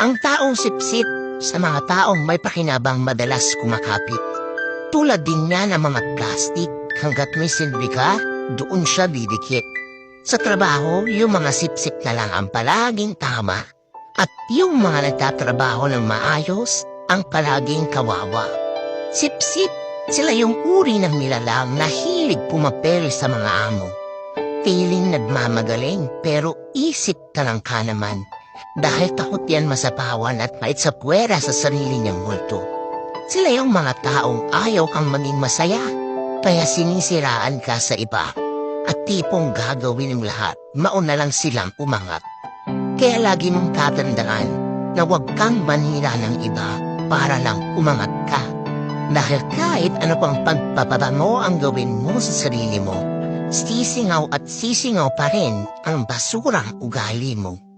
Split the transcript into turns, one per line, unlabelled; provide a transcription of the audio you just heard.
Ang taong sipsip sa mga taong may pakinabang madalas kumakapit. Tulad din niya ng mga plastic, hanggat may silbi ka, doon siya didikit. Sa trabaho, yung mga sipsip na lang ang palaging tama. At yung mga nagtatrabaho ng maayos, ang palaging kawawa. Sipsip, sila yung uri ng nilalang na hilig pumapel sa mga amo. Feeling nagmamagaling pero isip talang ka naman. Dahil takot yan masapawan at maitsapwera sa sarili niyang multo. Sila yung mga taong ayaw kang maging masaya, kaya sinisiraan ka sa iba. At tipong gagawin ng lahat, mauna lang silang umangat. Kaya lagi mong tatandaan na huwag kang manira ng iba para lang umangat ka. Dahil kahit ano pang pagpapaba mo ang gawin mo sa sarili mo, sisingaw at sisingaw pa rin ang basurang ugali mo.